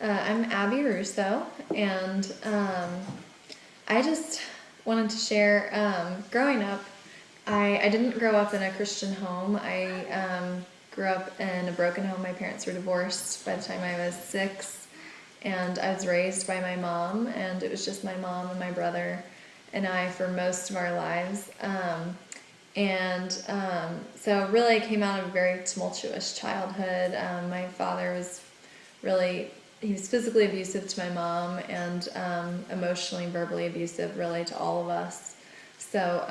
I'm Abby Russo, and I just wanted to share. Growing up, I didn't grow up in a Christian home. I grew up in a broken home. My parents were divorced by the time I was 6, and I was raised by my mom, and it was just my mom and my brother and I for most of our lives. So really I came out of a very tumultuous childhood. My father was he was physically abusive to my mom and emotionally and verbally abusive really to all of us. So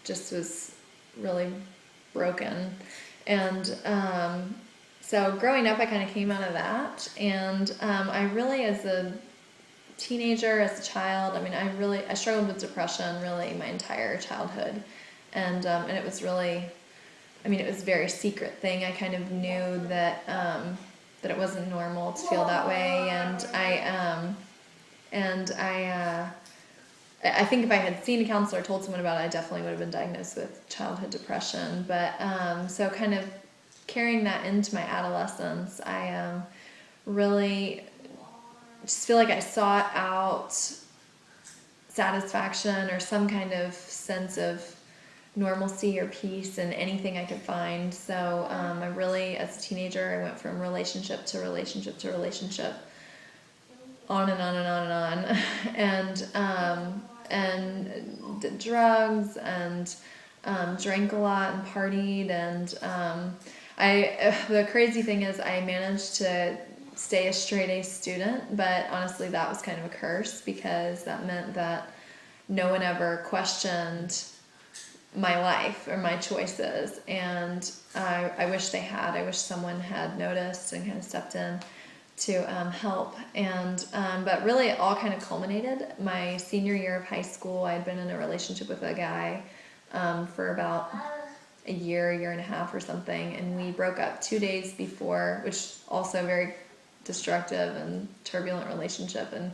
just was really broken. And so growing up I kind of came out of that. And I really, as a teenager, as a child, I struggled with depression really my entire childhood. And it was really, it was a very secret thing. I kind of knew that it wasn't normal to feel that way, and I think if I had seen a counselor or told someone about it, I definitely would have been diagnosed with childhood depression. But so kind of carrying that into my adolescence, I really just feel like I sought out satisfaction or some kind of sense of normalcy or peace in anything I could find. So I really, as a teenager, I went from relationship to relationship to relationship, on and on and on and on, and did drugs and drank a lot and partied. And the crazy thing is I managed to stay a straight A student, but honestly that was kind of a curse, because that meant that no one ever questioned my life or my choices, and I wish they had. I wish someone had noticed and kind of stepped in to help. And but really it all kind of culminated my senior year of high school. I had been in a relationship with a guy for about a year and a half or something, and we broke up 2 days before, which also a very destructive and turbulent relationship. And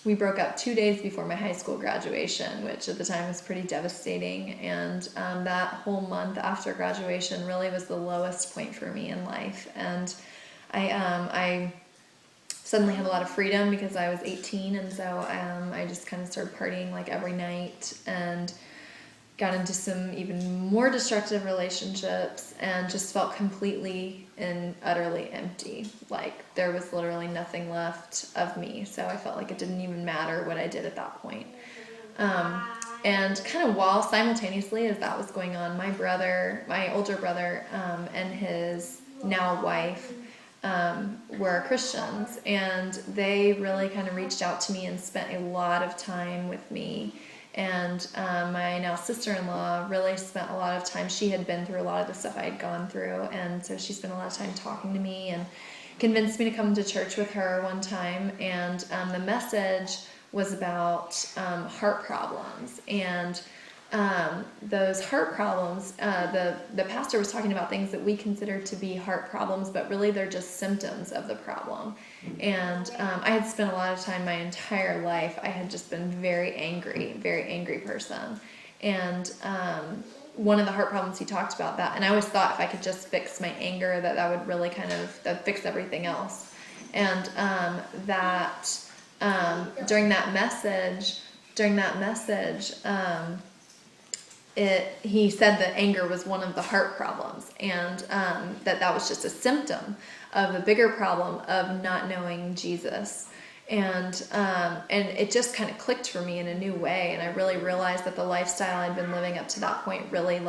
we broke up 2 days before my high school graduation, which at the time was pretty devastating. And that whole month after graduation really was the lowest point for me in life. And I suddenly had a lot of freedom because I was 18, and so I just kind of started partying like every night and got into some even more destructive relationships and just felt completely and utterly empty. Like there was literally nothing left of me. So I felt like it didn't even matter what I did at that point. And kind of while simultaneously as that was going on, my older brother, and his now wife, were Christians, and they really kind of reached out to me and spent a lot of time with me. And my now sister-in-law really spent a lot of time. She had been through a lot of the stuff I had gone through, and so she spent a lot of time talking to me and convinced me to come to church with her one time. And the message was about heart problems. And those heart problems, the pastor was talking about things that we consider to be heart problems, but really they're just symptoms of the problem. And I had spent a lot of time my entire life, I had just been very angry person. And one of the heart problems he talked about that, and I always thought if I could just fix my anger, that would really that'd fix everything else. And during that message, he said that anger was one of the heart problems, and that was just a symptom of the bigger problem of not knowing Jesus. And it just kind of clicked for me in a new way, and I really realized that the lifestyle I'd been living up to that point really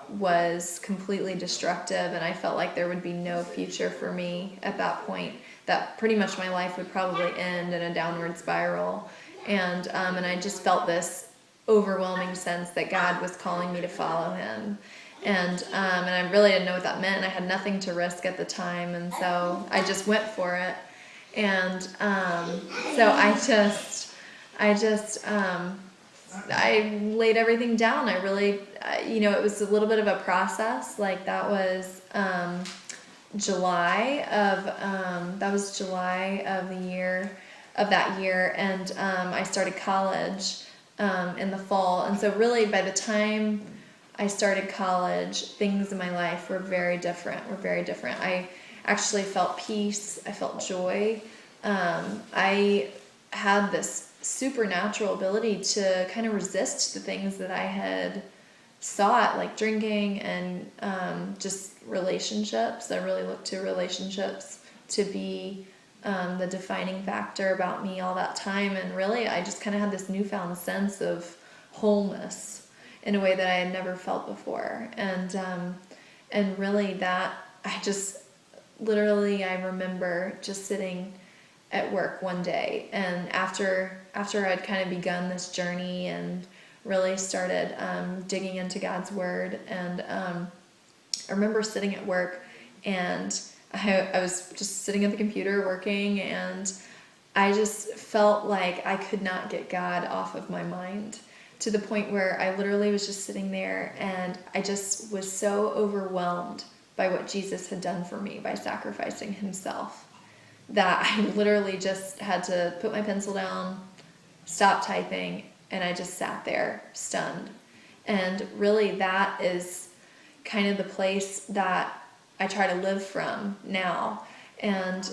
was completely destructive, and I felt like there would be no future for me at that point, that pretty much my life would probably end in a downward spiral. And I just felt this overwhelming sense that God was calling me to follow him. And I really didn't know what that meant. I had nothing to risk at the time, and so I just went for it. And so I laid everything down. I really, it was a little bit of a process. Like that was July of that year, and I started college in the fall. And so really by the time I started college, things in my life were very different. actually felt peace. I felt joy. I had this supernatural ability to kind of resist the things that I had sought, like drinking and just relationships. I really looked to relationships to be the defining factor about me all that time. And really, I just kind of had this newfound sense of wholeness in a way that I had never felt before. And really that, I just literally, I remember just sitting at work one day, and after I'd kind of begun this journey and really started digging into God's word, and I remember sitting at work, and I was just sitting at the computer working, and I just felt like I could not get God off of my mind, to the point where I literally was just sitting there, and I just was so overwhelmed by what Jesus had done for me by sacrificing himself, that I literally just had to put my pencil down, stop typing, and I just sat there stunned. And really that is kind of the place that I try to live from now. And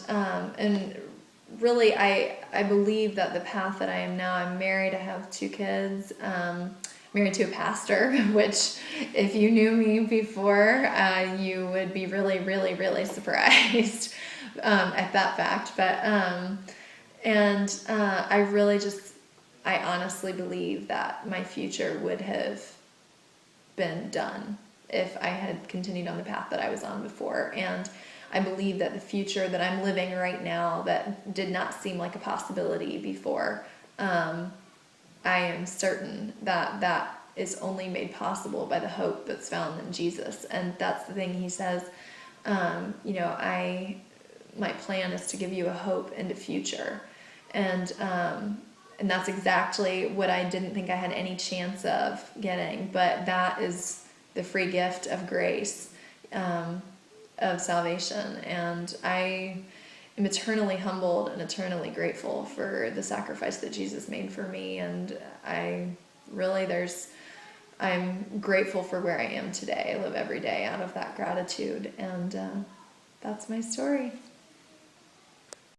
really I believe that the path that I am now, I'm married, I have 2 kids, married to a pastor, which if you knew me before, you would be really, really, really surprised at that fact. But I really just, I honestly believe that my future would have been done if I had continued on the path that I was on before. And I believe that the future that I'm living right now, that did not seem like a possibility before, I am certain that that is only made possible by the hope that's found in Jesus. And that's the thing he says, my plan is to give you a hope and a future. And that's exactly what I didn't think I had any chance of getting. But that is the free gift of grace, of salvation. And I am eternally humbled and eternally grateful for the sacrifice that Jesus made for me. And I'm grateful for where I am today. I live every day out of that gratitude. And that's my story.